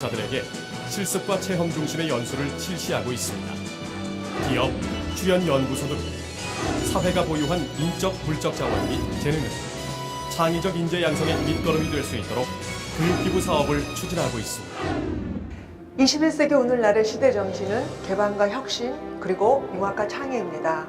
자들에게 실습과 체험 중심의 연수를 실시하고 있습니다. 기업, 주연 연구소 등 사회가 보유한 인적, 물적 자원 및 재능은 창의적 인재 양성의 밑거름이 될 수 있도록 교육기부 사업을 추진하고 있습니다. 21세기 오늘날의 시대 정신은 개방과 혁신 그리고 융합과 창의입니다.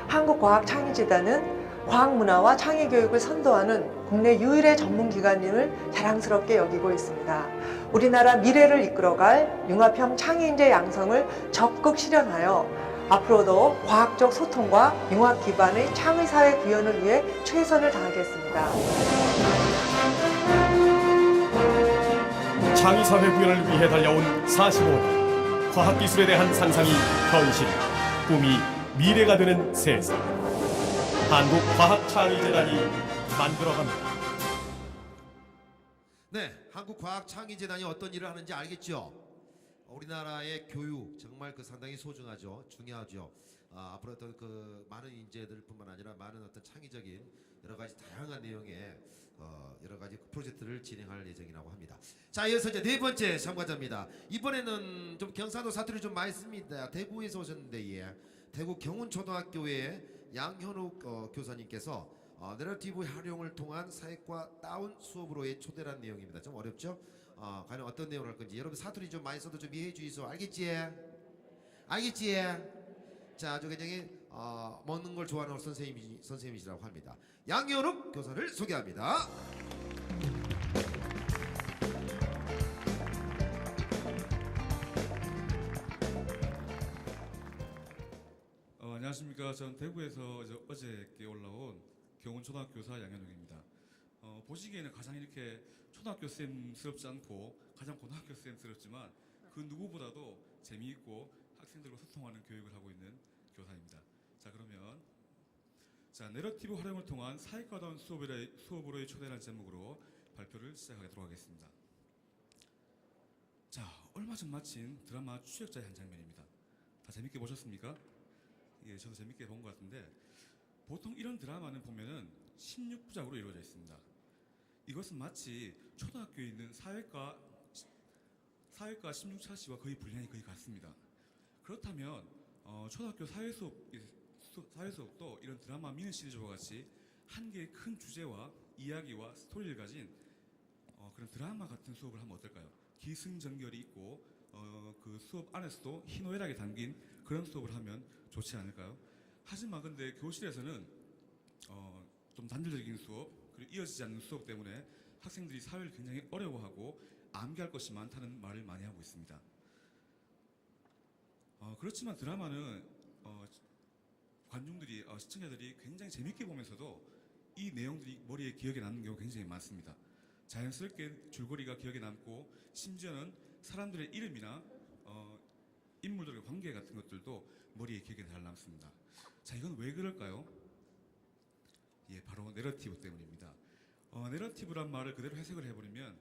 한국과학창의재단은 과학문화와 창의교육을 선도하는 국내 유일의 전문기관임을 자랑스럽게 여기고 있습니다. 우리나라 미래를 이끌어갈 융합형 창의인재 양성을 적극 실현하여 앞으로도 과학적 소통과 융합 기반의 창의사회 구현을 위해 최선을 다하겠습니다. 창의사회 구현을 위해 달려온 45년, 과학기술에 대한 상상이 현실, 꿈이 미래가 되는 세상. 한국과학창의재단이 만들어갑니다. 네, 한국과학창의재단이 어떤 일을 하는지 알겠죠? 우리나라의 교육 정말 상당히 소중하죠, 중요하죠. 앞으로 어떤 많은 인재들뿐만 아니라 많은 어떤 창의적인 여러 가지 다양한 내용의 여러 가지 프로젝트를 진행할 예정이라고 합니다. 자, 이어서 이제 네 번째 참가자입니다. 이번에는 좀 경상도 사투리 좀 많이 씁니다. 대구에서 오셨는데, 예. 대구 경운초등학교의 양현욱 교사님께서 내러티브 활용을 통한 사회과 다운 수업으로의 초대란 내용입니다. 좀 어렵죠? 과연 어떤 내용을 할 건지 여러분 사투리 좀 많이 써도 좀 이해해 주이소. 알겠지? 알겠지? 자, 아주 굉장히 먹는 걸 좋아하는 선생님이시라고 합니다. 양현욱 교사를 소개합니다. 안녕하십니까. 저는 대구에서 어저께 올라온 경운초등학교 교사 양현욱입니다. 보시기에는 가장 이렇게 초등학교 쌤스럽지 않고 가장 고등학교 쌤스럽지만 그 누구보다도 재미있고 학생들과 소통하는 교육을 하고 있는 교사입니다. 자, 그러면 내러티브 활용을 통한 사회과다운 수업으로의 초대라는 제목으로 발표를 시작하도록 하겠습니다. 자, 얼마 전 마친 드라마 추적자의 한 장면입니다. 다 재밌게 보셨습니까? 예, 저도 재밌게 본 것 같은데, 보통 이런 드라마는 보면은 16부작으로 이루어져 있습니다. 이것은 마치 초등학교에 있는 사회과 16차시와 거의 분량이 거의 같습니다. 그렇다면 초등학교 사회수업도 이런 드라마 미니 시리즈와 같이 한 개의 큰 주제와 이야기와 스토리를 가진 그런 드라마 같은 수업을 하면 어떨까요? 기승전결이 있고 그 수업 안에서도 희노애락이 담긴 그런 수업을 하면 좋지 않을까요? 하지만 근데 교실에서는 좀 단절적인 수업, 그리고 이어지지 않는 수업 때문에 학생들이 사회를 굉장히 어려워하고 암기할 것이 많다는 말을 많이 하고 있습니다. 그렇지만 드라마는 관중들이, 시청자들이 굉장히 재밌게 보면서도 이 내용들이 머리에 기억에 남는 경우가 굉장히 많습니다. 자연스럽게 줄거리가 기억에 남고 심지어는 사람들의 이름이나 인물들의 관계 같은 것들도 머리에 기억에 잘 남습니다. 자, 이건 왜 그럴까요? 예, 바로 내러티브 때문입니다. 내러티브란 말을 그대로 해석을 해버리면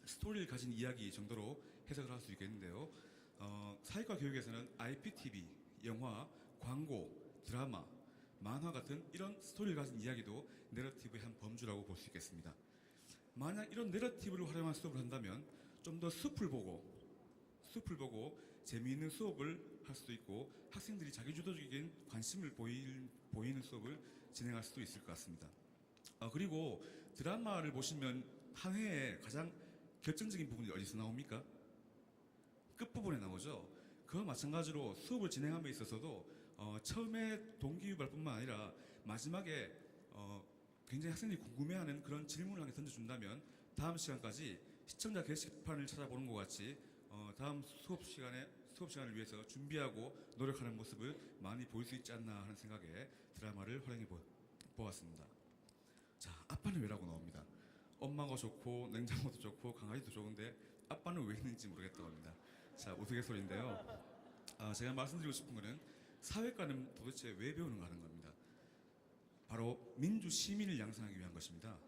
스토리를 가진 이야기 정도로 해석을 할 수 있겠는데요. 사회과 교육에서는 IPTV, 영화, 광고, 드라마, 만화 같은 이런 스토리를 가진 이야기도 내러티브의 한 범주라고 볼 수 있겠습니다. 만약 이런 내러티브를 활용한 수업을 한다면 좀 더 숲을 보고 재미있는 수업을 할 수도 있고 학생들이 자기주도적인 관심을 보이는 수업을 진행할 수도 있을 것 같습니다. 그리고 드라마를 보시면 한 회에 가장 결정적인 부분이 어디서 나옵니까? 끝부분에 나오죠. 그와 마찬가지로 수업을 진행함에 있어서도 처음에 동기유발뿐만 아니라 마지막에 굉장히 학생들이 궁금해하는 그런 질문을 한 개 던져준다면 다음 시간까지 시청자 게시판을 찾아보는 것 같이 다음 수업 시간을 위해서 준비하고 노력하는 모습을 많이 보일 수 있지 않나 하는 생각에 드라마를 활용해 보았습니다. 자, 아빠는 왜라고 나옵니다. 엄마가 좋고 냉장고도 좋고 강아지도 좋은데 아빠는 왜 있는지 모르겠다고 합니다. 자, 우스갯소리인데요. 제가 말씀드리고 싶은 거는 사회과는 도대체 왜 배우는가 하는 겁니다. 바로 민주 시민을 양성하기 위한 것입니다.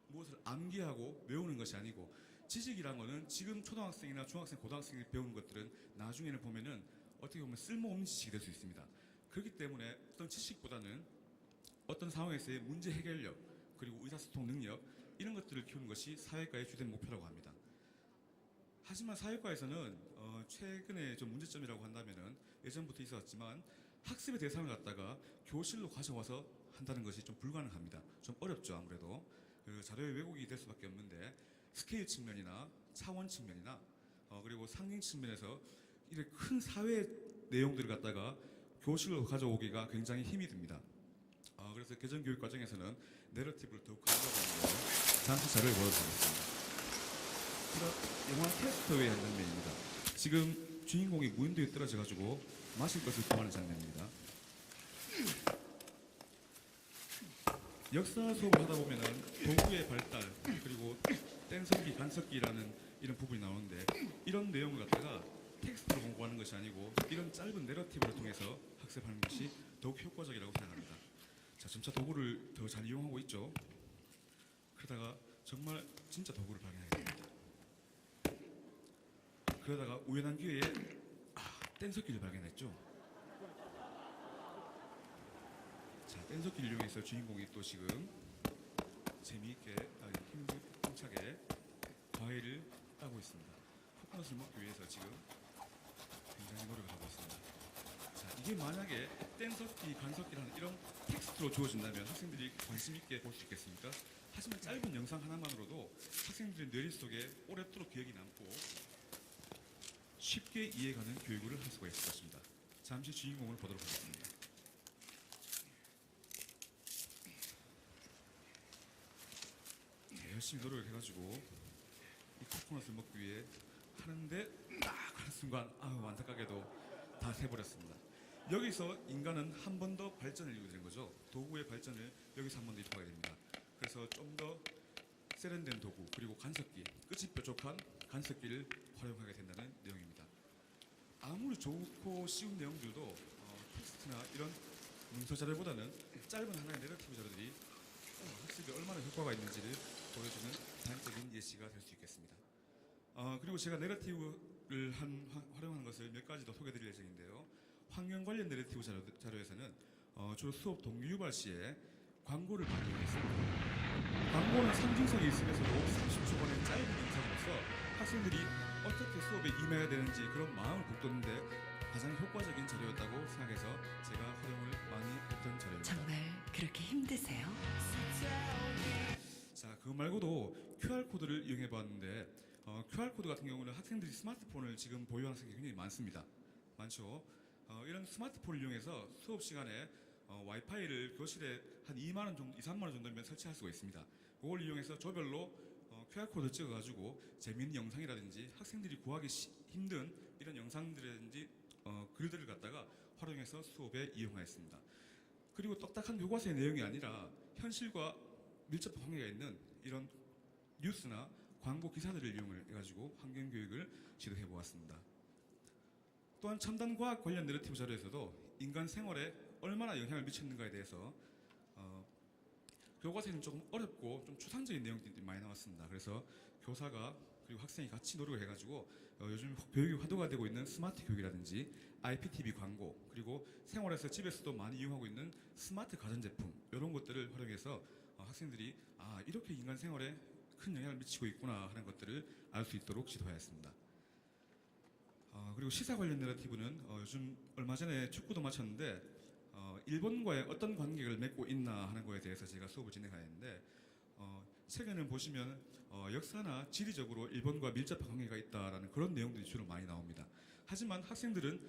무엇을 암기하고 외우는 것이 아니고, 지식이란 거는 지금 초등학생이나 중학생, 고등학생이 배우는 것들은 나중에는 보면은 어떻게 보면 쓸모없는 지식이 될 수 있습니다. 그렇기 때문에 어떤 지식보다는 어떤 상황에서의 문제 해결력, 그리고 의사소통 능력, 이런 것들을 키우는 것이 사회과의 주된 목표라고 합니다. 하지만 사회과에서는 최근에 좀 문제점이라고 한다면은 예전부터 있었지만 학습의 대상을 갖다가 교실로 가져와서 한다는 것이 좀 불가능합니다. 좀 어렵죠. 아무래도 그 자료의 왜곡이 될 수밖에 없는데 스케일 측면이나 차원 측면이나 그리고 상징 측면에서 이렇게 큰 사회 내용들을 갖다가 교실로 가져오기가 굉장히 힘이 듭니다. 그래서 개정교육 과정에서는 내러티브를 더욱 강조하고 있는데요. 잠시 자료를 보여드리겠습니다. 영화 캐스터웨이 한 장면입니다. 지금 주인공이 무인도에 떨어져가지고 마실 것을 구하는 장면입니다. 역사 수업을 하다 보면은 도구의 발달 그리고 뗀석기, 간석기라는 이런 부분이 나오는데 이런 내용을 갖다가 텍스트로 공부하는 것이 아니고 이런 짧은 내러티브를 통해서 학습하는 것이 더욱 효과적이라고 생각합니다. 자, 점차 도구를 더 잘 이용하고 있죠. 그러다가 정말 진짜 도구를 발견하게 됩니다. 그러다가 우연한 기회에 뗀석기를 발견했죠. 자, 뗀석기를 이용해서 주인공이 또 지금 재미있게 힘차게 과일을 따고 있습니다. 코코넛을 먹기 위해서 지금 굉장히 노력을 하고 있습니다. 자, 이게 만약에 뗀석기, 간석기라는 이런 텍스트로 주어진다면 학생들이 관심 있게 볼 수 있겠습니까? 하지만 짧은 영상 하나만으로도 학생들의 뇌리 속에 오랫도록 기억이 남고 쉽게 이해가는 교육을 할 수가 있을 것입니다. 잠시 주인공을 보도록 하겠습니다. 열심히 노력을 해가지고 이 코코넛을 먹기 위해 하는데 딱 하는 순간 안타깝게도 다 새버렸습니다. 여기서 인간은 한 번 더 발전을 이루게 되는 거죠. 도구의 발전을 여기서 한 번 더 이루게 됩니다. 그래서 좀 더 세련된 도구 그리고 간석기, 끝이 뾰족한 간석기를 활용하게 된다는 내용입니다. 아무리 좋고 쉬운 내용들도 텍스트나 이런 문서 자료보다는 짧은 하나의 내러티브 자료들이 학습에 얼마나 효과가 있는지를 보여주는 단적인 예시가 될 수 있겠습니다. 그리고 제가 내러티브를 활용하는 것을 몇 가지 더 소개해드릴 예정인데요. 환경 관련 내러티브 자료에서는 주로 수업 동기 유발 시에 광고를 많이 이용했습니다. 광고는 상징성이 있으면서도 30초간의 짧은 영상으로서 학생들이 어떻게 수업에 임해야 되는지 그런 마음을 북돋는데 가장 효과적인 자료였다고 생각해서 제가 활용을 많이 했던 자료입니다. 정말 그렇게 힘드세요? 자, 그거 말고도 QR코드를 이용해 봤는데 QR코드 같은 경우는 학생들이 스마트폰을 지금 보유하는 학생이 굉장히 많습니다. 많죠. 이런 스마트폰을 이용해서 수업 시간에 와이파이를 교실에 한 2만 원 정도, 2, 3만 원 정도면 설치할 수가 있습니다. 그걸 이용해서 조별로 QR코드 찍어가지고 재미있는 영상이라든지 학생들이 구하기 힘든 이런 영상들이라든지 글들을 갖다가 활용해서 수업에 이용하였습니다. 그리고 똑딱한 교과서의 내용이 아니라 현실과 밀접한 관계가 있는 이런 뉴스나 광고 기사들을 이용해가지고 환경교육을 지도해 보았습니다. 또한 첨단 과학 관련 내러티브 자료에서도 인간 생활에 얼마나 영향을 미쳤는가에 대해서 교과서에는 조금 어렵고 좀 추상적인 내용들이 많이 나왔습니다. 그래서 교사가 그리고 학생이 같이 노력을 해가지고 요즘 교육이 화두가 되고 있는 스마트 교육이라든지 IPTV 광고 그리고 생활에서 집에서도 많이 이용하고 있는 스마트 가전제품 이런 것들을 활용해서 학생들이 이렇게 인간 생활에 큰 영향을 미치고 있구나 하는 것들을 알 수 있도록 지도하였습니다. 그리고 시사 관련 내러티브는 요즘 얼마 전에 축구도 마쳤는데 일본과의 어떤 관계를 맺고 있나 하는 거에 대해서 제가 수업을 진행하였는데 최근에 보시면 역사나 지리적으로 일본과 밀접한 관계가 있다라는 그런 내용들이 주로 많이 나옵니다. 하지만 학생들은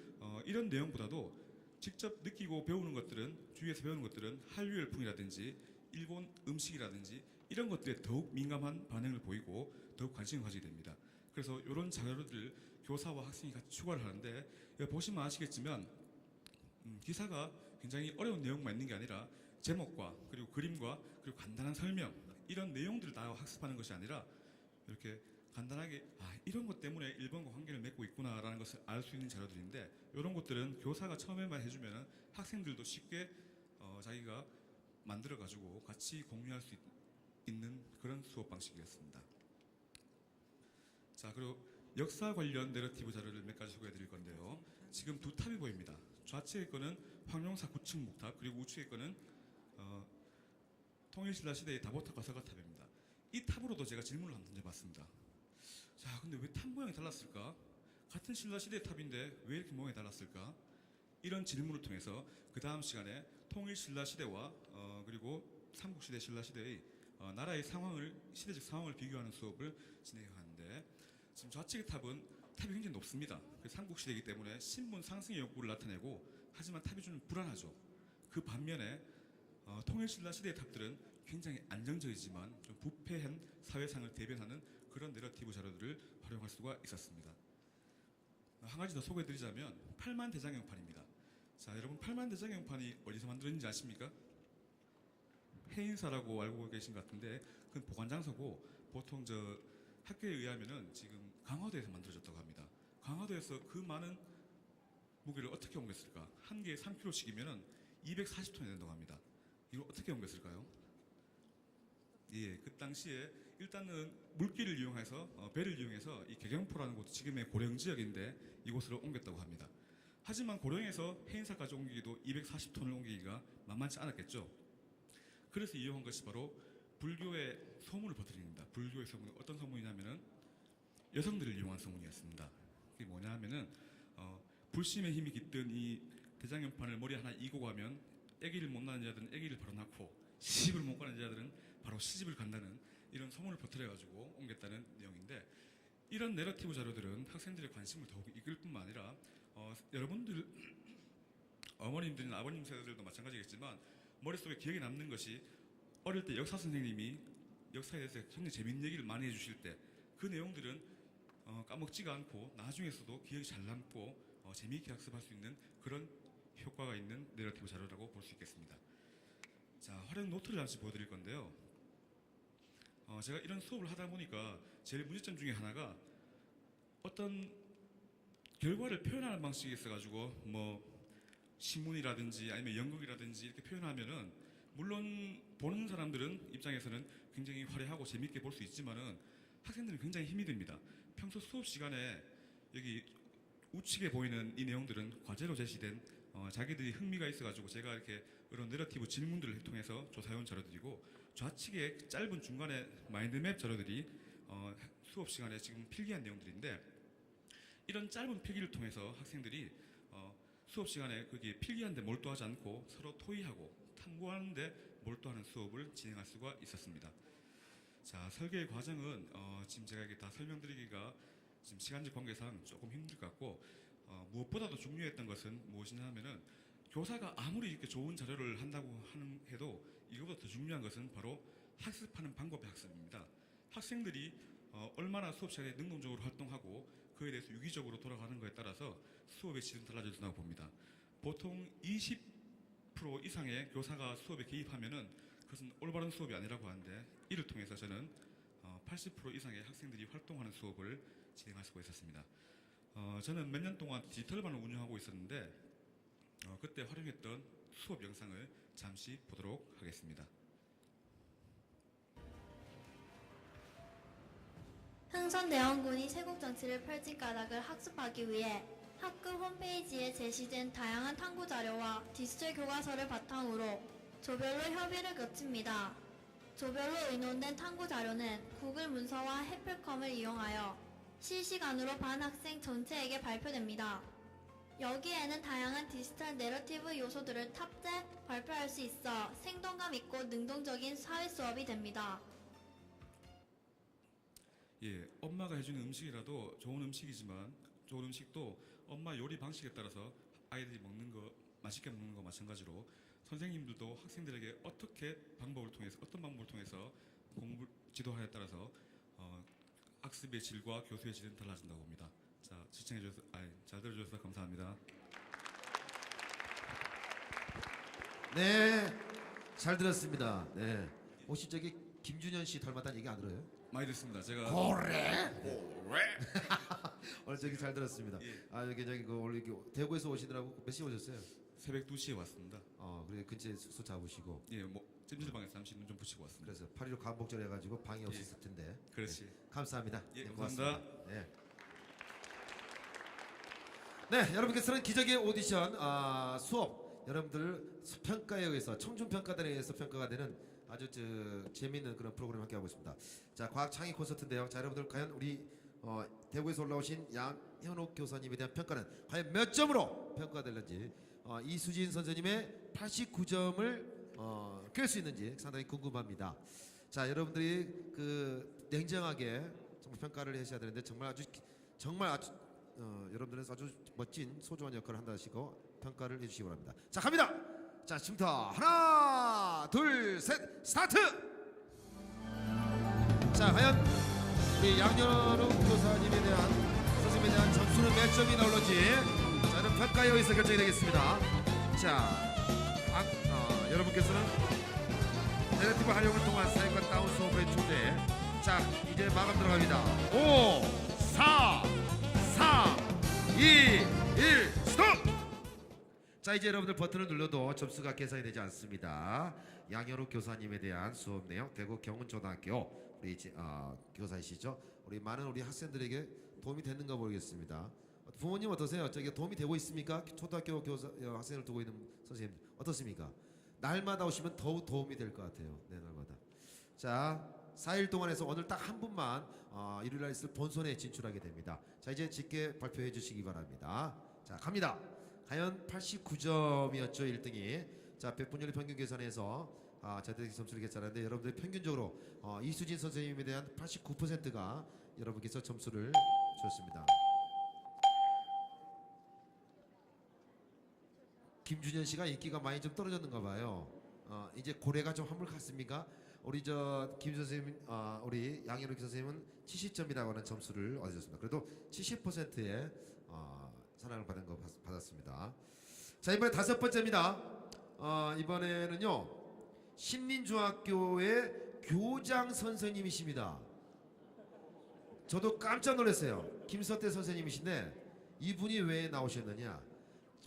이런 내용보다도 직접 느끼고 배우는 것들은 주위에서 배우는 것들은 한류 열풍이라든지 일본 음식이라든지 이런 것들에 더욱 민감한 반응을 보이고 더욱 관심을 가지게 됩니다. 그래서 이런 자료들을 교사와 학생이 같이 추가를 하는데 보시면 아시겠지만 기사가 굉장히 어려운 내용만 있는 게 아니라 제목과 그리고 그림과 그리고 간단한 설명 이런 내용들을 다 학습하는 것이 아니라 이렇게 간단하게 이런 것 때문에 일본과 관계를 맺고 있구나라는 것을 알 수 있는 자료들인데 이런 것들은 교사가 처음에만 해주면 학생들도 쉽게 자기가 만들어가지고 같이 공유할 수 있는 그런 수업 방식이었습니다. 자, 그리고 역사 관련 내러티브 자료를 몇 가지 소개해 드릴 건데요. 지금 두 탑이 보입니다. 좌측의 거는 황룡사 9층 목탑 그리고 우측의 거는 통일신라 시대의 다보탑과 서가탑입니다. 이 탑으로도 제가 질문을 한번 던져봤습니다. 자, 근데 왜 탑 모양이 달랐을까? 같은 신라 시대의 탑인데 왜 이렇게 모양이 달랐을까? 이런 질문을 통해서 그 다음 시간에 통일 신라 시대와 그리고 삼국 시대 신라 시대의 나라의 상황을 시대적 상황을 비교하는 수업을 진행하는데 지금 좌측의 탑이 굉장히 높습니다. 삼국 시대이기 때문에 신분 상승의 욕구를 나타내고 하지만 탑이 좀 불안하죠. 그 반면에 통일 신라 시대의 탑들은 굉장히 안정적이지만 좀 부패한 사회상을 대변하는 그런 내러티브 자료들을 활용할 수가 있었습니다. 한 가지 더 소개해드리자면 팔만대장경판입니다. 자, 여러분 팔만대장경판이 어디서 만들어진지 아십니까? 해인사라고 알고 계신 것 같은데 그건 보관장소고 보통 학교에 의하면은 지금 강화도에서 만들어졌다고 합니다. 강화도에서 그 많은 무게를 어떻게 옮겼을까? 한 개에 3kg씩이면은 240톤이 된다고 합니다. 이걸 어떻게 옮겼을까요? 예, 그 당시에 일단은 물길을 이용해서 배를 이용해서 이 개경포라는 곳 지금의 고령 지역인데 이곳으로 옮겼다고 합니다. 하지만 고령에서 해인사까지 옮기기도 240톤을 옮기기가 만만치 않았겠죠. 그래서 이용한 것이 바로 불교의 소문을 퍼뜨립니다. 불교의 소문은 어떤 소문이냐면은 여성들을 이용한 소문이었습니다. 그게 뭐냐 하면은 불심의 힘이 깃든 이 대장경판을 머리 하나 이고 가면 아기를 못 낳는 자들은 아기를 바로 낳고 시집을 못 가는 자들은 바로 시집을 간다는 이런 소문을 퍼뜨려가지고 옮겼다는 내용인데 이런 내러티브 자료들은 학생들의 관심을 더욱 이끌 뿐만 아니라 여러분들 어머님들이나 아버님 세대들도 마찬가지겠지만 머릿속에 기억에 남는 것이 어릴 때 역사 선생님이 역사에 대해서 굉장히 재밌는 얘기를 많이 해주실 때 그 내용들은 까먹지가 않고 나중에서도 기억이 잘 남고 재미있게 학습할 수 있는 그런 효과가 있는 내러티브 자료라고 볼 수 있겠습니다. 자, 활용 노트를 잠시 보여드릴 건데요. 제가 이런 수업을 하다 보니까 제일 문제점 중에 하나가 어떤 결과를 표현하는 방식이 있어가지고 뭐 신문이라든지 아니면 연극이라든지 이렇게 표현하면은 물론 보는 사람들은 입장에서는 굉장히 화려하고 재밌게 볼 수 있지만은 학생들은 굉장히 힘이 듭니다. 평소 수업 시간에 여기 우측에 보이는 이 내용들은 과제로 제시된 자기들이 흥미가 있어가지고 제가 이렇게 이런 내러티브 질문들을 통해서 조사해온 자료들이고 좌측에 짧은 중간에 마인드맵 자료들이 수업 시간에 지금 필기한 내용들인데 이런 짧은 필기를 통해서 학생들이 수업 시간에 거기에 필기하는데 몰두하지 않고 서로 토의하고 탐구하는데 몰두하는 수업을 진행할 수가 있었습니다. 자, 설계의 과정은 지금 제가 이게 다 설명드리기가 지금 시간적 관계상 조금 힘들 것 같고 무엇보다도 중요했던 것은 무엇이냐 하면은 교사가 아무리 이렇게 좋은 자료를 한다고 해도 이거보다 더 중요한 것은 바로 학습하는 방법의 학습입니다. 학생들이 얼마나 수업 시간에 능동적으로 활동하고 그에 대해서 유기적으로 돌아가는 것에 따라서 수업의 질은 달라진다고 봅니다. 보통 20% 이상의 교사가 수업에 개입하면은 그것은 올바른 수업이 아니라고 하는데 이를 통해서 저는 80% 이상의 학생들이 활동하는 수업을 진행할 수가 있었습니다. 저는 몇 년 동안 디지털반을 운영하고 있었는데 그때 활용했던 수업 영상을 잠시 보도록 하겠습니다. 흥선대원군이 세국정치를 펼친 까닭을 학습하기 위해 학급 홈페이지에 제시된 다양한 탐구 자료와 디지털 교과서를 바탕으로 조별로 협의를 거칩니다. 조별로 의논된 탐구 자료는 구글 문서와 해플컴을 이용하여 실시간으로 반 학생 전체에게 발표됩니다. 여기에는 다양한 디지털 내러티브 요소들을 탑재, 발표할 수 있어 생동감 있고 능동적인 사회 수업이 됩니다. 예, 엄마가 해주는 음식이라도 좋은 음식이지만 좋은 음식도 엄마 요리 방식에 따라서 아이들이 먹는 거 맛있게 먹는 거 마찬가지로 선생님들도 학생들에게 어떤 방법을 통해서 공부 지도하에 따라서 학습의 질과 교수의 질은 달라진다고 봅니다. 자, 잘 들어주셔서 감사합니다. 네, 잘 들었습니다. 네, 혹시 저기 김준현 씨 닮았다는 얘기 안 들어요? 많이 듣습니다. 제가 오늘 저기 잘 들었습니다. 예. 여기 저기 오늘 이렇게 대구에서 오시더라고. 몇 시에 오셨어요? 새벽 2시에 왔습니다. 그래 근처에 숙소 잡으시고. 예, 뭐 찜질방에서 잠시 눈 좀 붙이고 왔습니다. 그래서 8.15 광복절 해가지고 방이 없었을 텐데. 그렇지. 네, 감사합니다. 예, 네, 감사합니다. 고맙습니다. 네. 네, 여러분께서는 기적의 오디션 수업 여러분들 평가에 의해서 청중평가단에 의해서 평가가 되는 아주 재미있는 그런 프로그램 함께 하고 있습니다. 자, 과학 창의 콘서트인데요. 자, 여러분들 과연 우리 대구에서 올라오신 양현옥 교사님에 대한 평가는 과연 몇 점으로 평가될는지 이수진 선생님의 89점을 깰 수 있는지 상당히 궁금합니다. 자, 여러분들이 그 냉정하게 정말 평가를 하셔야 되는데 정말 아주 여러분들은 아주 멋진 소중한 역할을 한다시고 평가를 해주시기 바랍니다. 자, 갑니다. 자, 지금부터 하나, 둘, 셋, 스타트. 자, 과연 우리 양현욱 교사님에 대한 선생님에 대한 점수는 몇 점이 나올지 자, 그럼 평가 여기서 결정이 되겠습니다. 자, 여러분께서는 네거티브 활용을 통한 사용과 다운 수업의 존재. 자, 이제 마감 들어갑니다. 5, 4, 3, 2, 1, 스톱! 자, 이제 여러분들 버튼을 눌러도 점수가 계산이 되지 않습니다. 양현욱 교사님에 대한 수업 내용, 대구 경운초등학교 우리 교사이시죠? 우리 많은 우리 학생들에게 도움이 됐는가 모르겠습니다. 부모님 어떠세요? 저게 도움이 되고 있습니까? 초등학교 교사 학생을 두고 있는 선생님 어떻습니까? 날마다 오시면 더욱 도움이 될 것 같아요. 네, 날마다. 자, 4일 동안 해서 오늘 딱 한 분만 일요일날 있을 본선에 진출하게 됩니다. 자, 이제 직계 발표해 주시기 바랍니다. 자, 갑니다. 과연 89점이었죠, 1등이. 자, 100분율 평균 계산에서 저희들이 점수를 계산하는데 여러분들 평균적으로 이수진 선생님에 대한 89%가 여러분께서 점수를 주셨습니다. 김준현 씨가 인기가 많이 좀 떨어졌는가 봐요. 이제 고래가 좀 한물 갔습니까? 우리 김 선생님, 우리 양현욱 선생님은 70점이라고 하는 점수를 얻으셨습니다. 그래도 70%의 사랑을 받은 거 받았습니다. 자, 이번에 5번째입니다. 이번에는요 신린중학교의 교장 선생님이십니다. 저도 깜짝 놀랐어요. 김서태 선생님이신데 이분이 왜 나오셨느냐?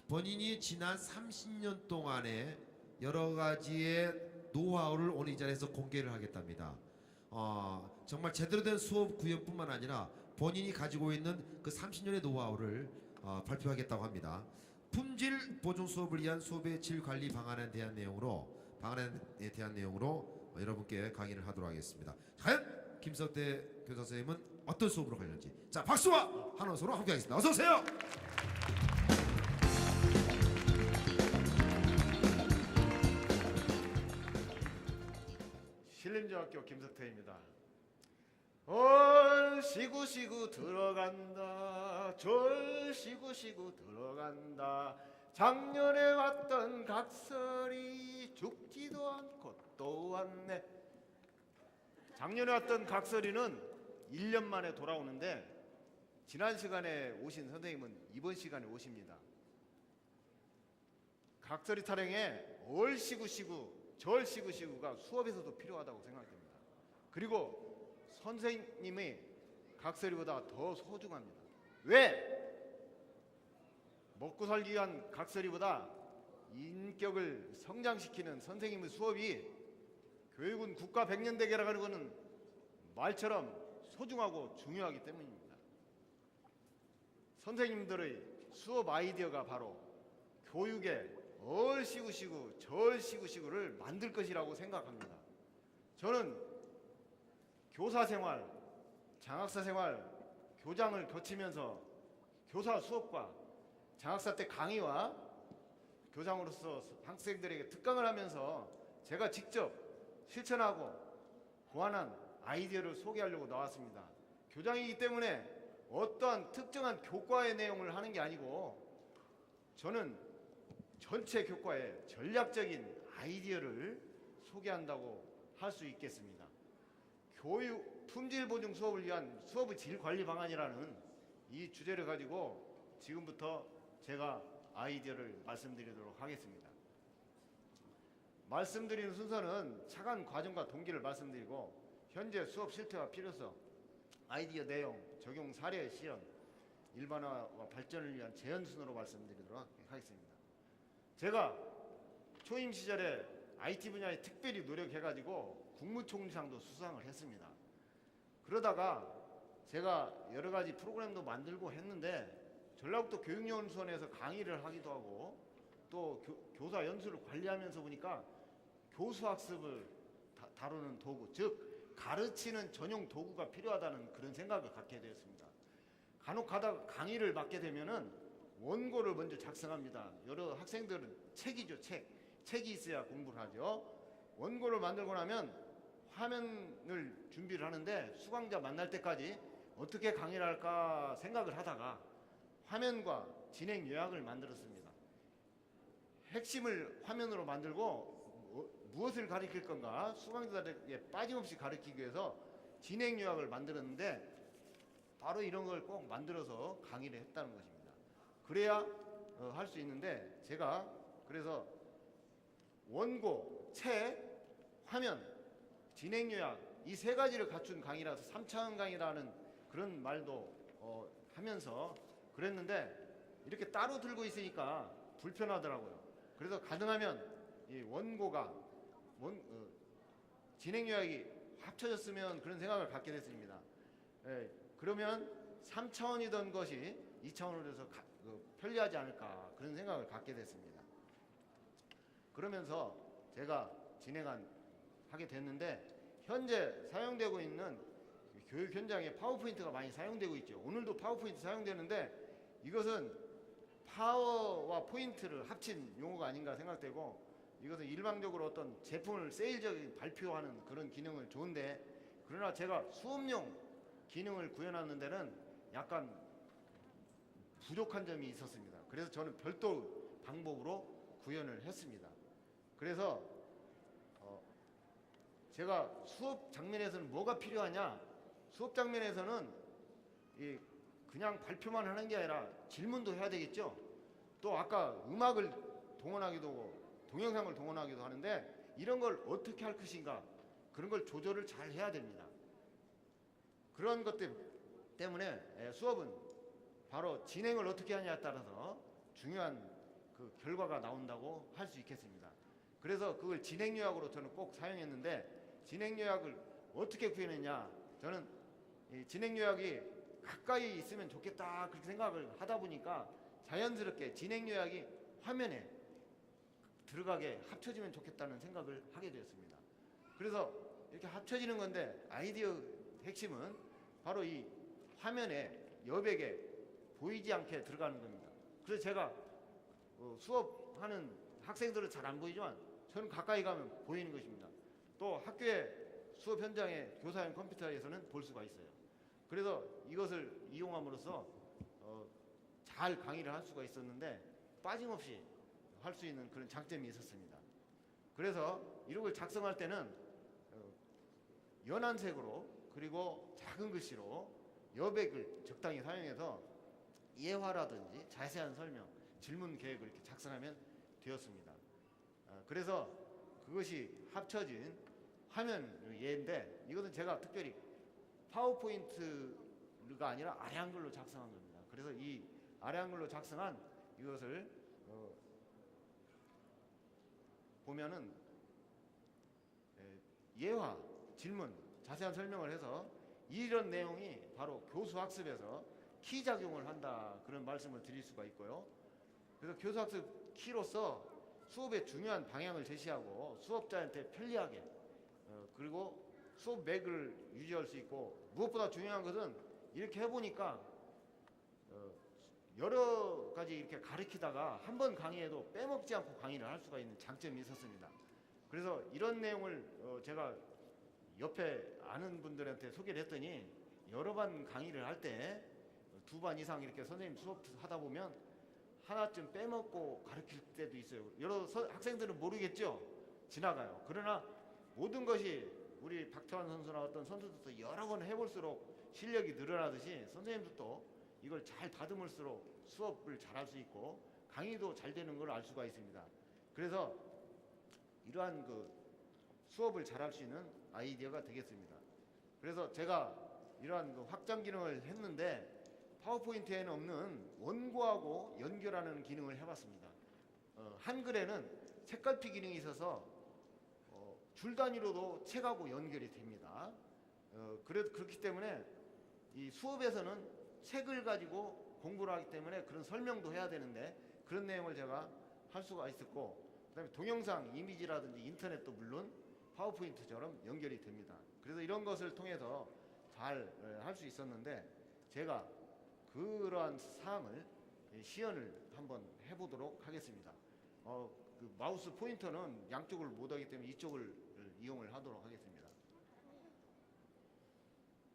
본인이 지난 30년 동안의 여러 가지의 노하우를 오늘 이 자리에서 공개를 하겠답니다. 정말 제대로 된 수업 구현뿐만 아니라 본인이 가지고 있는 그 30년의 노하우를 발표하겠다고 합니다. 품질 보존 수업을 위한 수업의 질 관리 방안에 대한 내용으로 여러분께 강의를 하도록 하겠습니다. 과연 김석대 교사 선생님은 어떤 수업으로 가려는지 자, 박수와 한원소로 함께하겠습니다. 어서 오세요. 신림중학교 김석태입니다. 시구시구 들어간다. 시구시구 들어간다. 작년에 왔던 각설이 죽지도 않고 또 왔네. 작년에 왔던 각설이는 1년 만에 돌아오는데 지난 시간에 오신 선생님은 이번 시간에 오십니다. 각설이 타령에 시구시구 절시구시구가 수업에서도 필요하다고 생각됩니다. 그리고 선생님이 각설이보다 더 소중합니다. 왜? 먹고 살기 위한 각설이보다 인격을 성장시키는 선생님의 수업이 교육은 국가 백년대계라고 하는 것은 말처럼 소중하고 중요하기 때문입니다. 선생님들의 수업 아이디어가 바로 교육의 얼시구시구 절시구시구를 만들 것이라고 생각합니다. 저는 교사 생활, 장학사 생활, 교장을 거치면서 교사 수업과 장학사 때 강의와 교장으로서 학생들에게 특강을 하면서 제가 직접 실천하고 고안한 아이디어를 소개하려고 나왔습니다. 교장이기 때문에 어떠한 특정한 교과의 내용을 하는 게 아니고 저는 전체 교과의 전략적인 아이디어를 소개한다고 할 수 있겠습니다. 교육 품질 보증 수업을 위한 수업의 질 관리 방안이라는 이 주제를 가지고 지금부터 제가 아이디어를 말씀드리도록 하겠습니다. 말씀드리는 순서는 차관 과정과 동기를 말씀드리고 현재 수업 실태와 필요성, 아이디어 내용, 적용 사례 시연, 일반화와 발전을 위한 제안 순으로 말씀드리도록 하겠습니다. 제가 초임 시절에 IT 분야에 특별히 노력해가지고 국무총리상도 수상을 했습니다. 그러다가 제가 여러 가지 프로그램도 만들고 했는데 전라북도 교육연수원에서 강의를 하기도 하고 또 교사 연수를 관리하면서 보니까 교수학습을 다루는 도구, 즉 가르치는 전용 도구가 필요하다는 그런 생각을 갖게 되었습니다. 간혹 가다가 강의를 맡게 되면은 원고를 먼저 작성합니다. 여러 학생들은 책이죠, 책이 있어야 공부를 하죠. 원고를 만들고 나면 화면을 준비를 하는데 수강자 만날 때까지 어떻게 강의를 할까 생각을 하다가 화면과 진행 요약을 만들었습니다. 핵심을 화면으로 만들고 무엇을 가르칠 건가 수강자들에게 빠짐없이 가르치기 위해서 진행 요약을 만들었는데 바로 이런 걸 꼭 만들어서 강의를 했다는 것입니다. 그래야 할 수 있는데 제가 그래서 원고, 책, 화면, 진행 요약 이 세 가지를 갖춘 강의라서 3차원 강의라는 그런 말도 하면서 그랬는데 이렇게 따로 들고 있으니까 불편하더라고요. 그래서 가능하면 이 원고가 진행 요약이 합쳐졌으면 그런 생각을 갖게 됐습니다. 그러면 3차원이던 것이 2차원으로 돼서 편리하지 않을까 그런 생각을 갖게 됐습니다. 그러면서 제가 하게 됐는데 현재 사용되고 있는 교육 현장에 파워포인트가 많이 사용되고 있죠. 오늘도 파워포인트 사용되는데 이것은 파워와 포인트를 합친 용어가 아닌가 생각되고 이것은 일방적으로 어떤 제품을 세일적인 발표하는 그런 기능은 좋은데 그러나 제가 수업용 기능을 구현하는 데는 약간 부족한 점이 있었습니다. 그래서 저는 별도 방법으로 구현을 했습니다. 그래서 제가 수업 장면에서는 뭐가 필요하냐? 수업 장면에서는 그냥 발표만 하는 게 아니라 질문도 해야 되겠죠. 또 아까 음악을 동원하기도 하고 동영상을 동원하기도 하는데 이런 걸 어떻게 할 것인가 그런 걸 조절을 잘 해야 됩니다. 그런 것 때문에 수업은 바로 진행을 어떻게 하냐에 따라서 중요한 그 결과가 나온다고 할 수 있겠습니다. 그래서 그걸 진행 요약으로 저는 꼭 사용했는데 진행 요약을 어떻게 구현했냐? 저는 이 진행 요약이 가까이 있으면 좋겠다 그렇게 생각을 하다 보니까 자연스럽게 진행 요약이 화면에 들어가게 합쳐지면 좋겠다는 생각을 하게 되었습니다. 그래서 이렇게 합쳐지는 건데 아이디어 핵심은 바로 이 화면에 여백에 보이지 않게 들어가는 겁니다. 그래서 제가 수업하는 학생들은 잘 안 보이지만 저는 가까이 가면 보이는 것입니다. 또 학교의 수업 현장에 교사용 컴퓨터에서는 볼 수가 있어요. 그래서 이것을 이용함으로써 잘 강의를 할 수가 있었는데 빠짐없이 할 수 있는 그런 장점이 있었습니다. 그래서 이런 걸 작성할 때는 연한 색으로 그리고 작은 글씨로 여백을 적당히 사용해서 예화라든지 자세한 설명, 질문 계획을 이렇게 작성하면 되었습니다. 그래서 그것이 합쳐진 화면 예인데 이것은 제가 특별히 파워포인트가 아니라 아래 한글로 작성한 겁니다. 그래서 이 아래 한글로 작성한 이것을 보면은 예화, 질문, 자세한 설명을 해서 이런 내용이 바로 교수 학습에서 키 작용을 한다 그런 말씀을 드릴 수가 있고요. 그래서 교수 학습 키로서 수업의 중요한 방향을 제시하고 수업자한테 편리하게 그리고 수업 맥을 유지할 수 있고 무엇보다 중요한 것은 이렇게 해보니까 여러 가지 이렇게 가르치다가 한 번 강의해도 빼먹지 않고 강의를 할 수가 있는 장점이 있었습니다. 그래서 이런 내용을 제가 옆에 아는 분들한테 소개를 했더니 여러 번 강의를 할 때 2반 이상 이렇게 선생님 수업 하다 보면 하나쯤 빼먹고 가르칠 때도 있어요. 여러 학생들은 모르겠죠? 지나가요. 그러나 모든 것이 우리 박태환 선수나 어떤 선수들도 여러 번 해볼수록 실력이 늘어나듯이 선생님들도 이걸 잘 다듬을수록 수업을 잘할 수 있고 강의도 잘 되는 걸 알 수가 있습니다. 그래서 이러한 그 수업을 잘할 수 있는 아이디어가 되겠습니다. 그래서 제가 이러한 그 확장 기능을 했는데 파워포인트에는 없는 원고하고 연결하는 기능을 해봤습니다. 한글에는 책갈피 기능이 있어서 줄 단위로도 책하고 연결이 됩니다. 그렇기 때문에 이 수업에서는 책을 가지고 공부를 하기 때문에 그런 설명도 해야 되는데 그런 내용을 제가 할 수가 있었고 그다음에 동영상, 이미지라든지 인터넷도 물론 파워포인트처럼 연결이 됩니다. 그래서 이런 것을 통해서 잘 할 수 있었는데 제가 그러한 사항을 시연을 한번 해보도록 하겠습니다. 그 마우스 포인터는 양쪽을 못하기 때문에 이쪽을 이용을 하도록 하겠습니다.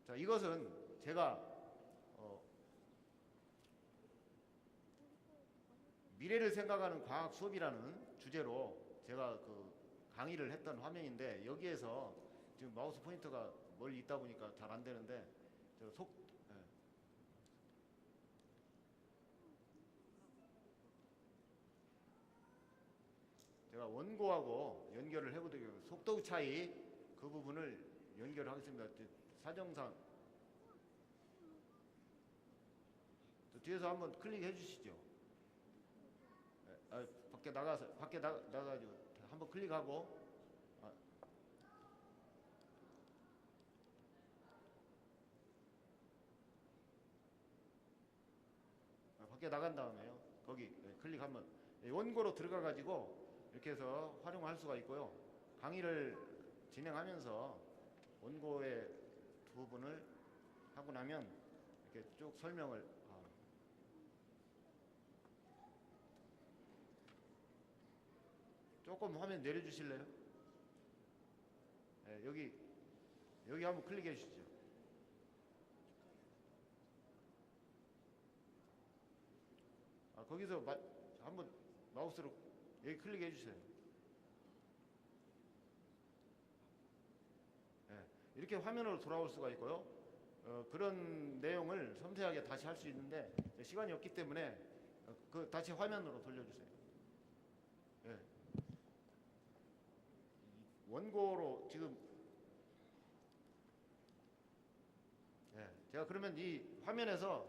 자, 이것은 제가 미래를 생각하는 과학 수업이라는 주제로 제가 그 강의를 했던 화면인데 여기에서 지금 마우스 포인터가 멀리 있다 보니까 잘 안 되는데 제가 제가 원고하고 연결을 해보도록 속도 차이 그 부분을 연결하겠습니다. 사정상 뒤에서 한번 클릭해 주시죠. 밖에 나가가지고 한번 클릭하고 밖에 나간 다음에요. 거기 클릭 한번 원고로 들어가 가지고 이렇게 해서 활용할 수가 있고요. 강의를 진행하면서 원고의 부분을 하고 나면 이렇게 쭉 설명을 조금 화면 내려주실래요? 네, 여기 한번 클릭해 주시죠. 거기서 한번 마우스로 여기 클릭해 주세요. 네, 이렇게 화면으로 돌아올 수가 있고요. 그런 내용을 섬세하게 다시 할 수 있는데 시간이 없기 때문에 다시 화면으로 돌려주세요. 네. 원고로 지금 제가 그러면 이 화면에서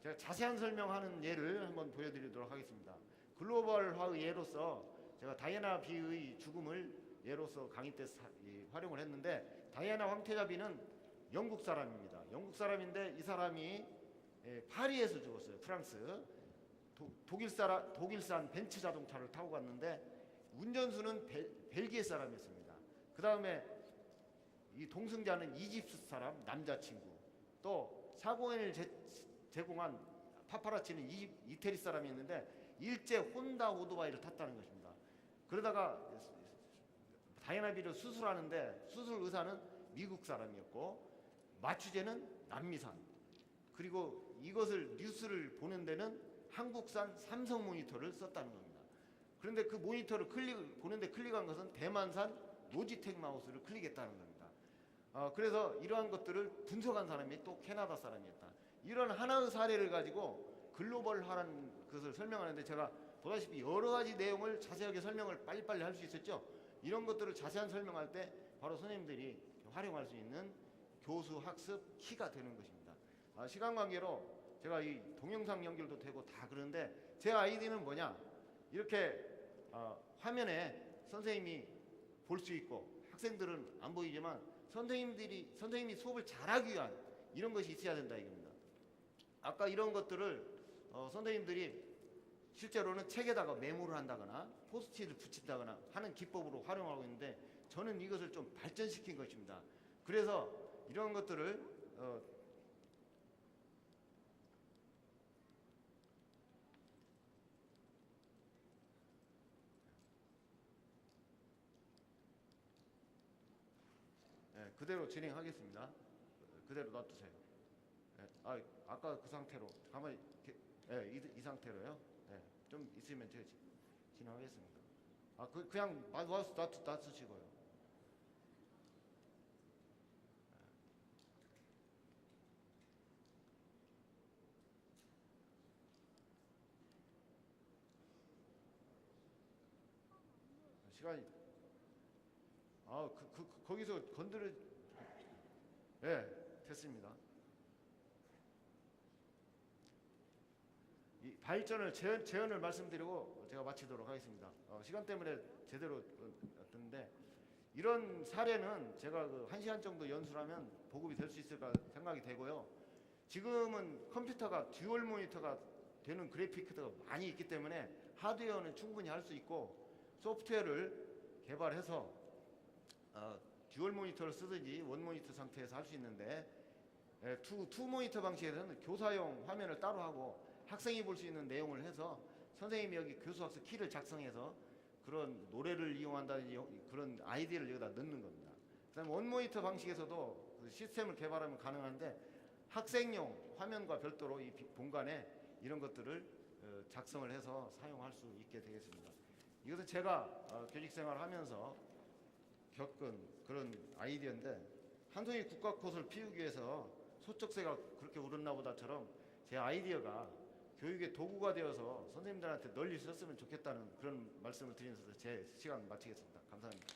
제가 자세한 설명하는 예를 한번 보여드리도록 하겠습니다. 글로벌화의 예로서 제가 다이애나 비의 죽음을 예로서 강의 때 활용을 했는데 다이애나 황태자비는 영국 사람입니다. 영국 사람인데 이 사람이 파리에서 죽었어요. 프랑스. 독일산 벤츠 자동차를 타고 갔는데 운전수는 벨기에 사람이었습니다. 그 다음에 이 동승자는 이집트 사람 남자친구, 또 사고인을 제공한 파파라치는 이태리 사람이었는데 일제 혼다 오토바이를 탔다는 것입니다. 그러다가 다이애나비를 수술하는데 수술 의사는 미국 사람이었고 마취제는 남미산, 그리고 이것을 뉴스를 보는 데는 한국산 삼성 모니터를 썼다는 겁니다. 그런데 그 모니터를 보는데 클릭한 것은 대만산 로지텍 마우스를 클릭했다는 겁니다. 그래서 이러한 것들을 분석한 사람이 또 캐나다 사람이었다. 이런 하나의 사례를 가지고 글로벌화라는 것을 설명하는데 제가 보다시피 여러 가지 내용을 자세하게 설명을 빨리빨리 할 수 있었죠. 이런 것들을 자세한 설명할 때 바로 선생님들이 활용할 수 있는 교수 학습 키가 되는 것입니다. 시간 관계로 제가 이 동영상 연결도 되고 다 그런데 제 아이디는 뭐냐, 이렇게 화면에 선생님이 볼 수 있고 학생들은 안 보이지만 선생님이 수업을 잘하기 위한 이런 것이 있어야 된다 이겁니다. 아까 이런 것들을 선생님들이 실제로는 책에다가 메모를 한다거나 포스트잇을 붙인다거나 하는 기법으로 활용하고 있는데 저는 이것을 좀 발전시킨 것입니다. 그래서 이런 것들을 그대로 진행하겠습니다. 그대로 놔두세요. 아까 그 상태로 가만히 이 상태로요. 좀 있으면 제가 진행하겠습니다. 그냥 마우스 놔두시고요. 시간이 거기서 됐습니다. 이 발전을 제언을 말씀드리고 제가 마치도록 하겠습니다. 시간 때문에 제대로 듣는데 이런 사례는 제가 1시간 정도 연수하면 보급이 될 수 있을까 생각이 되고요. 지금은 컴퓨터가 듀얼 모니터가 되는 그래픽카드가 많이 있기 때문에 하드웨어는 충분히 할 수 있고 소프트웨어를 개발해서 듀얼 모니터를 쓰든지 원 모니터 상태에서 할 수 있는데 투 모니터 방식에서는 교사용 화면을 따로 하고 학생이 볼 수 있는 내용을 해서 선생님이 여기 교수학습 키를 작성해서 그런 노래를 이용한다든지 그런 아이디어를 여기다 넣는 겁니다. 그다음에 원 모니터 방식에서도 그 시스템을 개발하면 가능한데 학생용 화면과 별도로 이 공간에 이런 것들을 작성을 해서 사용할 수 있게 되겠습니다. 이것은 제가 교직 생활을 하면서 겪은 그런 아이디어인데 한 송이 국화꽃을 피우기 위해서 소쩍새가 그렇게 울었나 보다처럼 제 아이디어가 교육의 도구가 되어서 선생님들한테 널리 썼으면 좋겠다는 그런 말씀을 드리면서 제 시간 마치겠습니다. 감사합니다.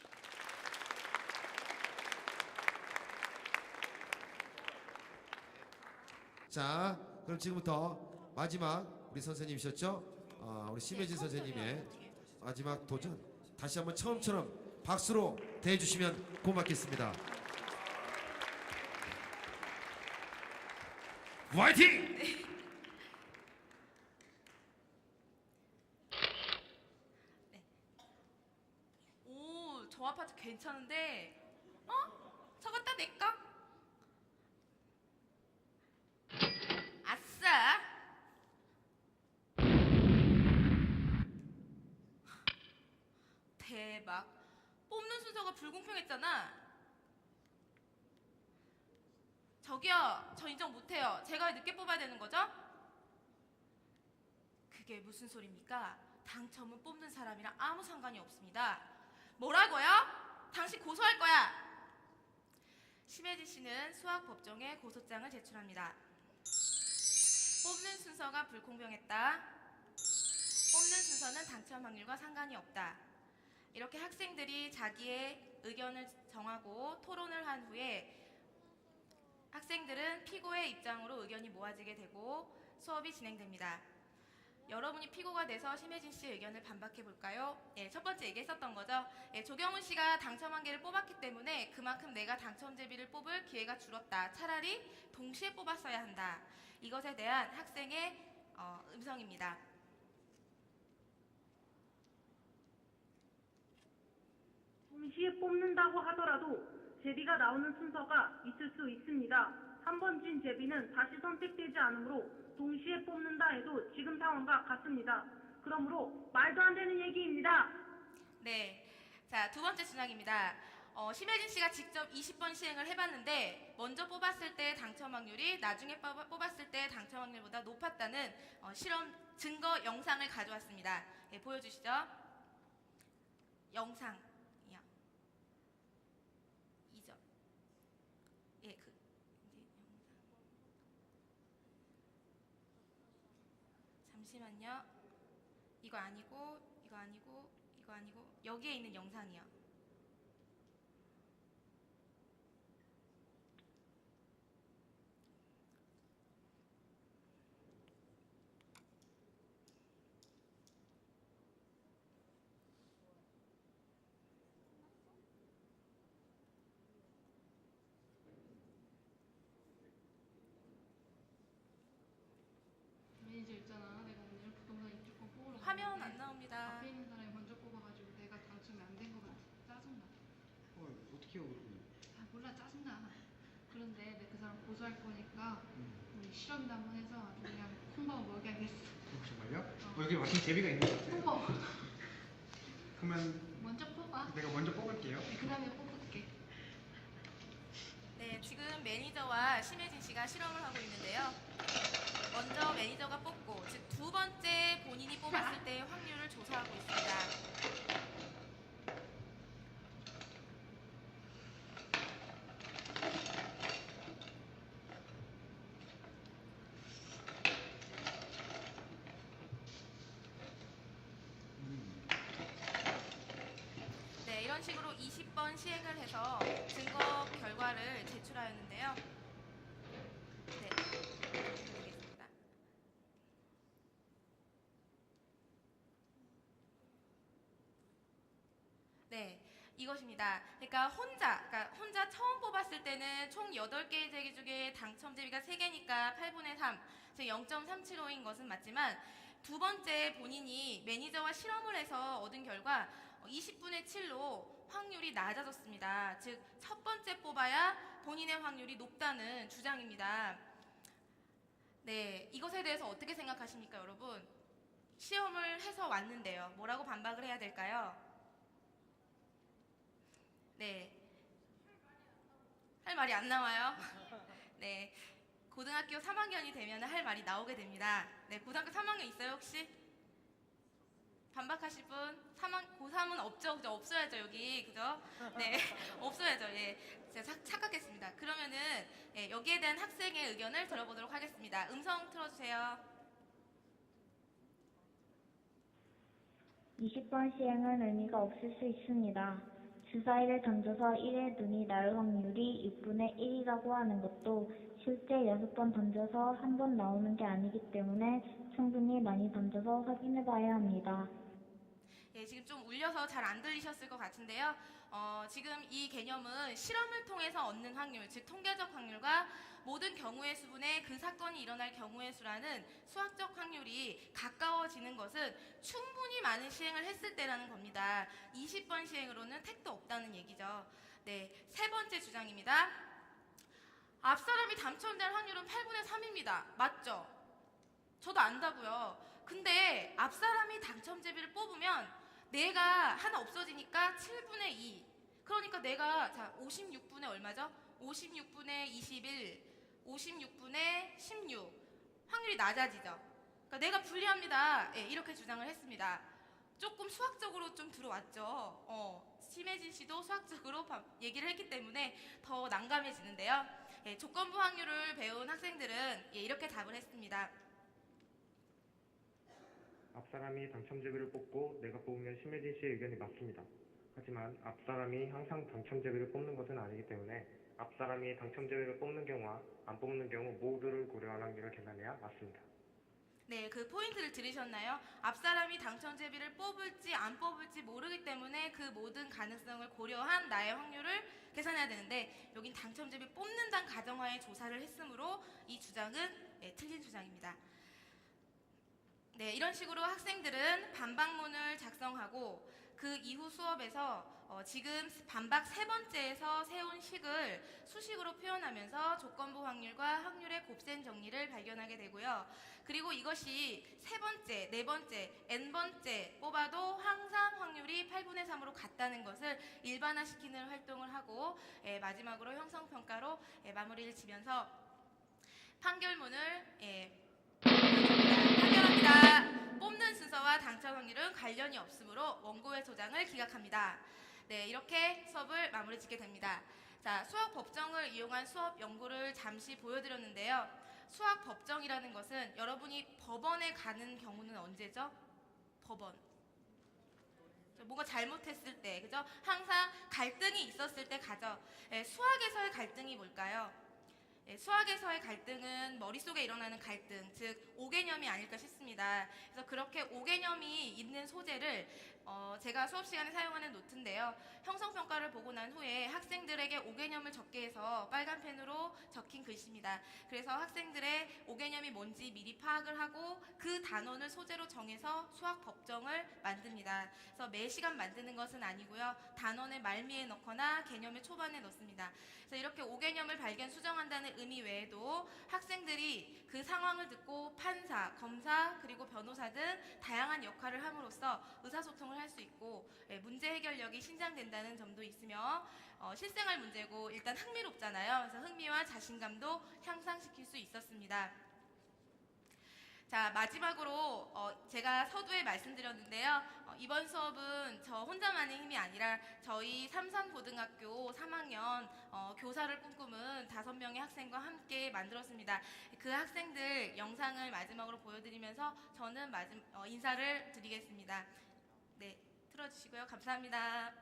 자, 그럼 지금부터 마지막 우리 선생님이셨죠? 우리 심혜진 선생님의 마지막 도전 다시 한번 처음처럼 박수로 대해주시면 고맙겠습니다. 화이팅! 오, 저 아파트 괜찮은데? 저거 다 내꺼? 아싸! 대박. 뽑는 순서가 불공평했잖아. 저기요, 저 인정 못해요. 제가 왜 늦게 뽑아야 되는 거죠? 그게 무슨 소리입니까? 당첨은 뽑는 사람이랑 아무 상관이 없습니다. 뭐라고요? 당신 고소할 거야. 심혜진 씨는 수학법정에 고소장을 제출합니다. 뽑는 순서가 불공평했다. 뽑는 순서는 당첨 확률과 상관이 없다. 이렇게 학생들이 자기의 의견을 정하고 토론을 한 후에 학생들은 피고의 입장으로 의견이 모아지게 되고 수업이 진행됩니다. 여러분이 피고가 돼서 심혜진 씨의 의견을 반박해 볼까요? 첫 번째 얘기했었던 거죠. 조경훈 씨가 당첨 한 개를 뽑았기 때문에 그만큼 내가 당첨제비를 뽑을 기회가 줄었다. 차라리 동시에 뽑았어야 한다. 이것에 대한 학생의 음성입니다. 동시에 뽑는다고 하더라도 제비가 나오는 순서가 있을 수 있습니다. 한 번 준 제비는 다시 선택되지 않으므로 동시에 뽑는다 해도 지금 상황과 같습니다. 그러므로 말도 안 되는 얘기입니다. 네, 자, 두 번째 주장입니다. 심혜진 씨가 직접 20번 시행을 해봤는데 먼저 뽑았을 때 당첨 확률이 나중에 뽑았을 때 당첨 확률보다 높았다는 실험 증거 영상을 가져왔습니다. 보여주시죠. 영상이요. 2점. 잠시만요. 이거 아니고 여기에 있는 영상이요. 매니저 있잖아. 내가 오늘 부동산 입주권 뽑으러 화면 갔는데 안 나옵니다. 앞에 있는 사람이 먼저 뽑아가지고 내가 당첨이 안 된 것 같아. 짜증나. 어떻게 해요, 그러면? 아 몰라, 짜증나. 그런데 내가 그 사람 고소할 거니까 우리 실험도 한번 해서 아주 그냥 콩밥 먹게 하겠어. 정말요? 여기 마침 제비가 있는 것 같아요. 뽑아. 그러면 먼저 뽑아. 내가 먼저 뽑을게요. 네, 그 다음에 뽑을게. 네, 지금 매니저와 심혜진 씨가 실험을 하고 있는데요. 먼저 매니저가 뽑고, 즉 두 번째 본인이 뽑았을 때의 확률을 조사하고 있습니다. 네, 이런 식으로 20번 시행을 해서 증거 결과를 제출하였는데요. 네, 보여드리겠습니다. 네, 이것입니다. 그러니까 혼자 처음 뽑았을 때는 총 8개의 제기 중에 당첨 제비가 3개니까 8분의 3, 즉 0.375인 것은 맞지만 두 번째 본인이 매니저와 실험을 해서 얻은 결과 20분의 7로 확률이 낮아졌습니다. 즉, 첫 번째 뽑아야 본인의 확률이 높다는 주장입니다. 네, 이것에 대해서 어떻게 생각하십니까, 여러분? 시험을 해서 왔는데요. 뭐라고 반박을 해야 될까요? 네. 할 말이 안 나와요? 네. 고등학교 3학년이 되면 할 말이 나오게 됩니다. 네, 고등학교 3학년 있어요, 혹시? 반박하실 분? 고3은 없죠? 그죠? 없어야죠, 여기. 그죠? 네. 없어야죠. 예. 제가 착각했습니다. 그러면은, 예, 여기에 대한 학생의 의견을 들어보도록 하겠습니다. 음성 틀어주세요. 20번 시행은 의미가 없을 수 있습니다. 주사위를 던져서 1의 눈이 나올 확률이 6분의 1이라고 하는 것도 실제 6번 던져서 한 번 나오는 게 아니기 때문에 충분히 많이 던져서 확인해 봐야 합니다. 예, 지금 좀 울려서 잘 안 들리셨을 것 같은데요. 지금 이 개념은 실험을 통해서 얻는 확률, 즉 통계적 확률과 모든 경우의 수분의 그 사건이 일어날 경우의 수라는 수학적 확률이 가까워지는 것은 충분히 많은 시행을 했을 때라는 겁니다. 20번 시행으로는 택도 없다는 얘기죠. 네, 세 번째 주장입니다. 앞사람이 당첨될 확률은 8분의 3입니다. 맞죠? 저도 안다고요. 근데 앞사람이 당첨제비를 뽑으면 내가 하나 없어지니까 7분의 2. 그러니까 내가 56분의 얼마죠? 56분의 21, 56분의 16. 확률이 낮아지죠. 그러니까 내가 불리합니다. 예, 이렇게 주장을 했습니다. 조금 수학적으로 좀 들어왔죠. 심혜진 씨도 수학적으로 얘기를 했기 때문에 더 난감해지는데요. 예, 조건부 확률을 배운 학생들은 이렇게 답을 했습니다. 앞사람이 당첨제비를 뽑고 내가 뽑으면 심혜진 씨의 의견이 맞습니다. 하지만 앞사람이 항상 당첨제비를 뽑는 것은 아니기 때문에 앞사람이 당첨제비를 뽑는 경우와 안 뽑는 경우 모두를 고려한 확률을 계산해야 맞습니다. 네, 그 포인트를 들으셨나요? 앞사람이 당첨제비를 뽑을지 안 뽑을지 모르기 때문에 그 모든 가능성을 고려한 나의 확률을 계산해야 되는데 여긴 당첨제비 뽑는다는 가정하에 조사를 했으므로 이 주장은 틀린 주장입니다. 네, 이런 식으로 학생들은 반박문을 작성하고 그 이후 수업에서 지금 반박 세 번째에서 세운 식을 수식으로 표현하면서 조건부 확률과 확률의 곱셈 정리를 발견하게 되고요. 그리고 이것이 세 번째, 네 번째, n번째 뽑아도 항상 확률이 8분의 3으로 같다는 것을 일반화시키는 활동을 하고 마지막으로 형성평가로 마무리를 지면서 판결문을 판결합니다. 뽑는 순서와 당첨 확률은 관련이 없으므로 원고의 조장을 기각합니다. 네, 이렇게 수업을 마무리 짓게 됩니다. 자, 수학 법정을 이용한 수업 연구를 잠시 보여드렸는데요. 수학 법정이라는 것은 여러분이 법원에 가는 경우는 언제죠? 법원. 뭔가 잘못했을 때, 그죠? 항상 갈등이 있었을 때 가죠. 수학에서의 갈등이 뭘까요? 수학에서의 갈등은 머릿속에 일어나는 갈등, 즉 5개념이 아닐까 싶습니다. 그래서 그렇게 5개념이 있는 소재를 제가 수업 시간에 사용하는 노트인데요. 형성평가를 보고 난 후에 학생들에게 5개념을 적게 해서 빨간 펜으로 적힌 글씨입니다. 그래서 학생들의 5개념이 뭔지 미리 파악을 하고 그 단원을 소재로 정해서 수학 법정을 만듭니다. 그래서 매 시간 만드는 것은 아니고요. 단원의 말미에 넣거나 개념의 초반에 넣습니다. 그래서 이렇게 5개념을 발견 수정한다는 의미 외에도 학생들이 그 상황을 듣고 판사, 검사, 그리고 변호사 등 다양한 역할을 함으로써 의사소통을 할 수 있고 문제 해결력이 신장된다는 점도 있으며 실생활 문제고 일단 흥미롭잖아요. 그래서 흥미와 자신감도 향상시킬 수 있었습니다. 자, 마지막으로 제가 서두에 말씀드렸는데요. 이번 수업은 저 혼자만의 힘이 아니라 저희 삼산고등학교 3학년 교사를 꿈꾸는 5명의 학생과 함께 만들었습니다. 그 학생들 영상을 마지막으로 보여드리면서 저는 인사를 드리겠습니다. 네, 틀어주시고요. 감사합니다.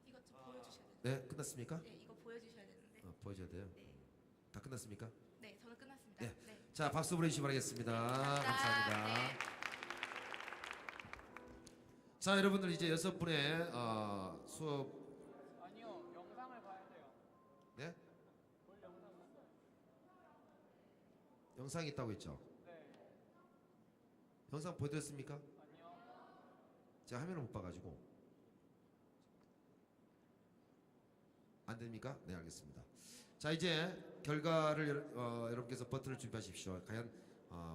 이것 좀 보여주셔야 돼요. 네, 끝났습니까? 네, 이거 보여주셔야 되는데. 보여줘야 돼요. 네. 다 끝났습니까? 네, 저는 끝났습니다. 네. 네. 자, 박수 보내주시기 바라겠습니다. 감사합니다. 네. 자, 여러분들 이제 6분의 수업. 아니요, 영상을 봐야 돼요. 네? 영상이 있다고 했죠? 영상 보여드렸습니까? 제가 화면을 못 봐가지고. 안 됩니까? 네, 알겠습니다. 자, 이제 결과를 여러분께서 버튼을 준비하십시오. 과연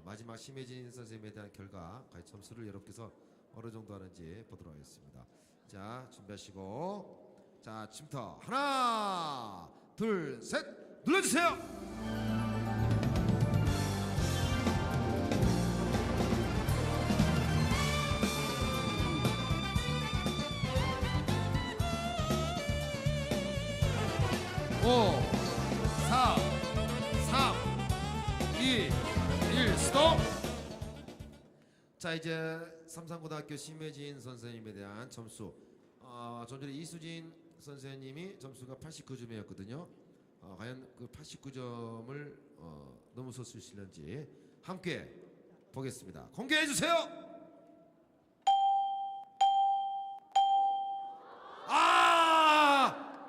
마지막 심혜진 선생님에 대한 결과, 과연 점수를 여러분께서 어느 정도 하는지 보도록 하겠습니다. 자, 준비하시고, 자, 지금부터 하나, 둘, 셋, 눌러주세요. 오, 4, 3, 2, 1, 스톱! 자, 이제 삼산고등학교 심혜진 선생님에 대한 점수. 좀 전에 이수진 선생님이 점수가 89점이었거든요. 과연 그 89점을 넘어설 수 있을지 함께 보겠습니다. 공개해 주세요.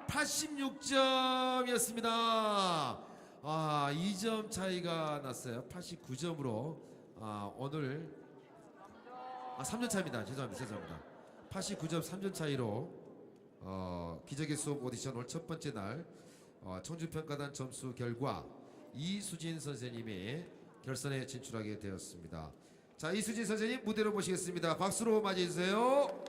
86점이었습니다. 2점 차이가 났어요. 89점으로 오늘 3점 차입니다. 죄송합니다. 89점 3점 차이로 기적의 수업 오디션 올 첫 번째 날 청주평가단 점수 결과 이수진 선생님이 결선에 진출하게 되었습니다. 자, 이수진 선생님 무대로 모시겠습니다. 박수로 맞이해 주세요.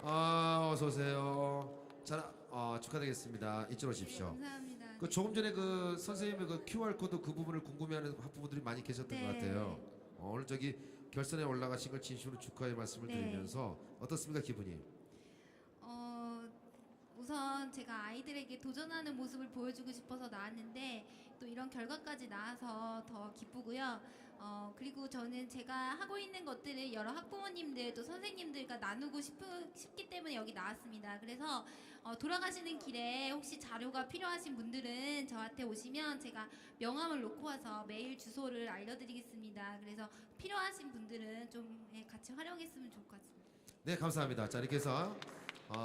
어서 오세요. 자, 축하드리겠습니다. 이쪽으로 오십시오. 감사합니다. 그 조금 전에 그 선생님의 그 QR 코드 그 부분을 궁금해하는 학부모들이 많이 계셨던 것 같아요. 오늘 저기 결선에 올라가신 걸 진심으로 축하의 말씀을 드리면서 어떻습니까, 기분이? 우선 제가 아이들에게 도전하는 모습을 보여주고 싶어서 나왔는데 또 이런 결과까지 나와서 더 기쁘고요. 그리고 저는 제가 하고 있는 것들을 여러 학부모님들 또 선생님들과 나누고 싶기 때문에 여기 나왔습니다. 그래서 돌아가시는 길에 혹시 자료가 필요하신 분들은 저한테 오시면 제가 명함을 놓고 와서 메일 주소를 알려드리겠습니다. 그래서 필요하신 분들은 좀 같이 활용했으면 좋을 것 같습니다. 네, 감사합니다. 자, 이렇게 해서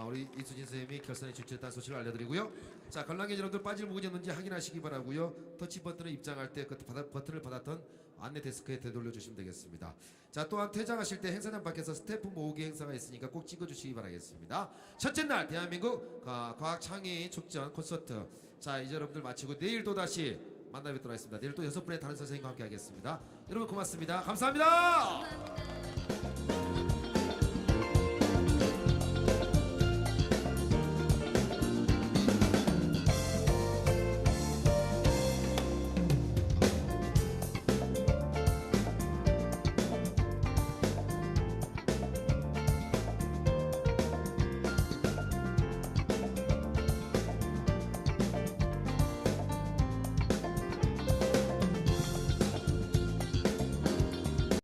우리 이수진 선생님이 결선에 진출했다는 소식을 알려드리고요. 자, 관람객 여러분들 빠질 부분이 없는지 확인하시기 바라고요. 터치 버튼을 입장할 때 그 버튼을 받았던 안내 데스크에 되돌려 주시면 되겠습니다. 자, 또한 퇴장하실 때 행사장 밖에서 스태프 모으기 행사가 있으니까 꼭 찍어주시기 바라겠습니다. 첫째 날 대한민국 과학 창의 축전 콘서트. 자, 이제 여러분들 마치고 내일 또 다시 만나 뵙도록 하겠습니다. 내일 또 6분의 다른 선생님과 함께 하겠습니다. 여러분 고맙습니다. 감사합니다. 감사합니다.